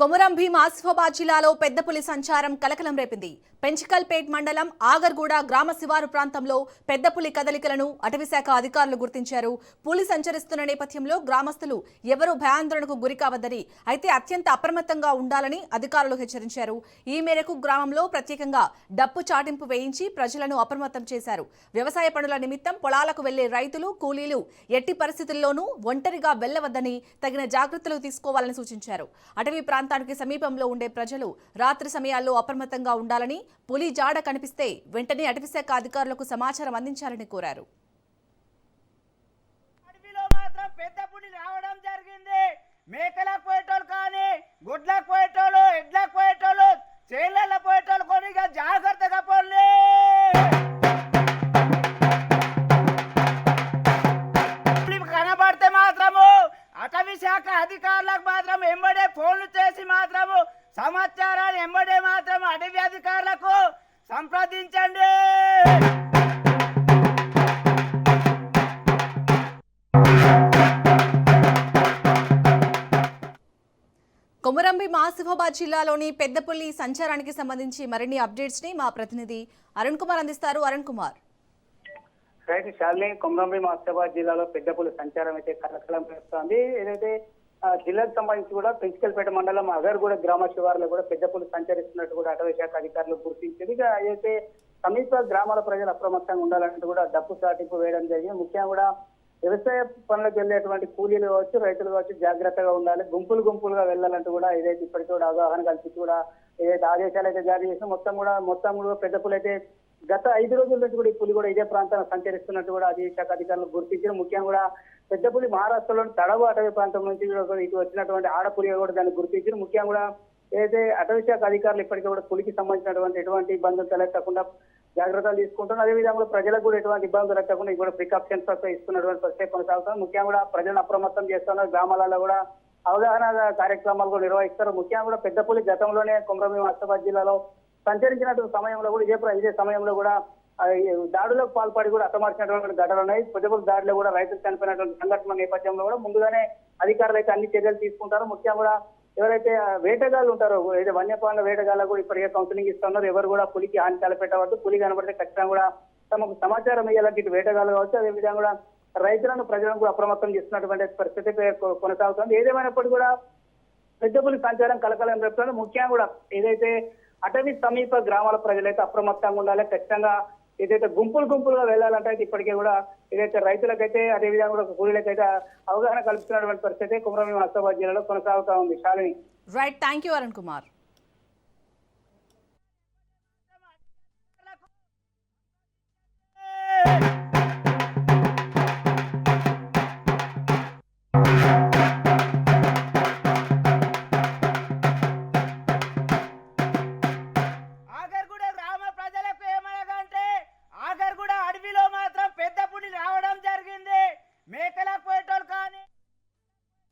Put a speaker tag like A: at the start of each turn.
A: కొమురం భీం ఆసిఫాబాద్ జిల్లాలో పెద్ద పులి సంచారం కలకలం రేపింది. పెంచికల్పేట్ మండలం ఆగర్గూడ గ్రామ శివారు ప్రాంతంలో పెద్ద పులి కదలికలను అటవీశాఖ అధికారులు గుర్తించారు. పులి సంచరిస్తున్న నేపథ్యంలో గ్రామస్తులు ఎవరూ భయాందోళనకు గురికావద్దని, అయితే అత్యంత అప్రమత్తంగా ఉండాలని అధికారులు హెచ్చరించారు. ఈ మేరకు గ్రామంలో ప్రత్యేకంగా డప్పు చాటింపు వేయించి ప్రజలను అప్రమత్తం చేశారు. వ్యవసాయ పనుల నిమిత్తం పొలాలకు వెళ్లే రైతులు, కూలీలు ఎట్టి పరిస్థితుల్లోనూ ఒంటరిగా వెళ్లవద్దని తగిన జాగ్రత్తలు తీసుకోవాలని సూచించారు. అటవీ ప్రాంతానికి సమీపంలో ఉండే ప్రజలు రాత్రి సమయాల్లో అప్రమత్తంగా ఉండాలని, పులి జాడ కనిపిస్తే వెంటనే అటవీశాఖ అధికారులకు సమాచారం అందించాలని కోరారు.
B: అడవిలో మాత్రం పెద్ద పులి రావడం జరిగింది. మేకలకు పోయేటోళ్ళు కానీ, గుడ్లకు పోయేటోళ్ళు, ఎడ్లకు పోయేటోళ్ళు, చేళ్ళ పోయేటోళ్ళు కొని జాగ్రత్తగా పోలే. కనబడితే మాత్రము అటవీ శాఖ అధికారులకు మాత్రం ఎంబడే ఫోన్లు చేసి మాత్రము సమాచారాన్ని ఎంబడే మాత్రం అటవీ అధికారులకు సంప్రదించండి.
A: కొమురం భీం ఆసిఫాబాద్ జిల్లాలోని పెద్దపులి సంచారానికి సంబంధించి మరిన్ని అప్డేట్స్ ని మా ప్రతినిధి అరుణ్ కుమార్ అందిస్తారు. అరుణ్ కుమార్.
C: కొమురం భీం ఆసిఫాబాద్ జిల్లాలో పెద్దపులి సంచారం అయితే కలకలం రేపుతోంది. ఏదైతే జిల్లాకు సంబంధించి కూడా పెంచికల్పేట మండలం అగర్గూడ గ్రామ శివారులో కూడా పెద్దపులి సంచరిస్తున్నట్టు కూడా అటవీ శాఖ అధికారులు గుర్తించింది. ఇక అయితే సమీప గ్రామాల ప్రజలు అప్రమత్తంగా ఉండాలంటూ కూడా డప్పు చాటింపు వేయడం జరిగింది. ముఖ్యంగా కూడా వ్యవసాయ పనులకు వెళ్ళేటువంటి కూలీలు కావచ్చు, రైతులు కావచ్చు జాగ్రత్తగా ఉండాలి, గుంపులుగా వెళ్ళాలంటూ కూడా ఏదైతే ఇప్పటికీ కూడా అవగాహన కల్పించి కూడా ఏదైతే ఆదేశాలు అయితే జారీ చేసినా మొత్తం కూడా పెద్ద పులి అయితే గత 5 రోజుల నుంచి కూడా ఈ పులి కూడా ఇదే ప్రాంతాన్ని సంచరిస్తున్నట్టు కూడా అటవీ శాఖ అధికారులు గుర్తించారు. ముఖ్యంగా కూడా పెద్ద పులి మహారాష్ట్రలోని తడవ అటవీ ప్రాంతం నుంచి కూడా ఇటు వచ్చినటువంటి ఆడపులిగా కూడా దాన్ని గుర్తించారు. ముఖ్యంగా కూడా ఏదైతే అటవీ శాఖ అధికారులు ఇప్పటికీ కూడా పులికి సంబంధించినటువంటి ఎటువంటి ఇబ్బందులు తలెత్తకుండా జాగ్రత్తలు తీసుకుంటున్నారు. అదేవిధంగా ప్రజలకు కూడా ఎటువంటి ఇబ్బందులు తలెత్తకుండా కూడా ప్రికాషన్స్ ఇస్తున్నటువంటి ప్రత్యేక కొనసాగుతుంది. ముఖ్యంగా కూడా ప్రజలను అప్రమత్తం చేస్తున్నారు. గ్రామాలలో కూడా అవగాహన కార్యక్రమాలు కూడా నిర్వహిస్తారు. ముఖ్యంగా కూడా పెద్ద పులి గతంలోనే కొమురం భీం ఆసిఫాబాద్ జిల్లాలో సంచరించినటువంటి సమయంలో కూడా ఇదే సమయంలో కూడా దాడులకు పాల్పడి కూడా హతమార్చినటువంటి ఘటనలు ఉన్నాయి. పెద్దపులి దాడిలో కూడా రైతులు చనిపోయినటువంటి సంఘటన నేపథ్యంలో కూడా ముందుగానే అధికారులు అయితే అన్ని చర్యలు తీసుకుంటారు. ముఖ్యంగా కూడా ఎవరైతే వేటగాళ్ళు ఉంటారో, ఏదైతే వన్యప్రాణుల వేటగాళ్ళకు కూడా ఇప్పటికే కౌన్సిలింగ్ ఇస్తున్నారు. ఎవరు కూడా పులికి హాని తలపెట్టవద్దు, పులి కనబడితే ఖచ్చితంగా కూడా తమకు సమాచారం ఇవ్వాలంటే ఇటు వేటగాళ్ళు కావచ్చు, అదేవిధంగా కూడా రైతులను ప్రజలను కూడా అప్రమత్తం చేస్తున్నటువంటి పరిస్థితి కొనసాగుతుంది. ఏదేమైనప్పటికీ కూడా పెద్ద పులి సంచారం కలకలం రేపుతుంది. ముఖ్యంగా కూడా ఏదైతే అటవీ సమీప గ్రామాల ప్రజలైతే అప్రమత్తంగా ఉండాలి. ఖచ్చితంగా ఏదైతే గుంపులుగా వెళ్ళాలంటే ఇప్పటికే కూడా ఏదైతే రైతులకైతే అదేవిధంగా కూడా కూలీలకైతే అవగాహన కల్పిస్తున్నటువంటి పరిస్థితి కొమురం భీం ఆసిఫాబాద్ జిల్లాలో కొనసాగుతా ఉంది. Shalini.
A: Right, thank you Arun Kumar.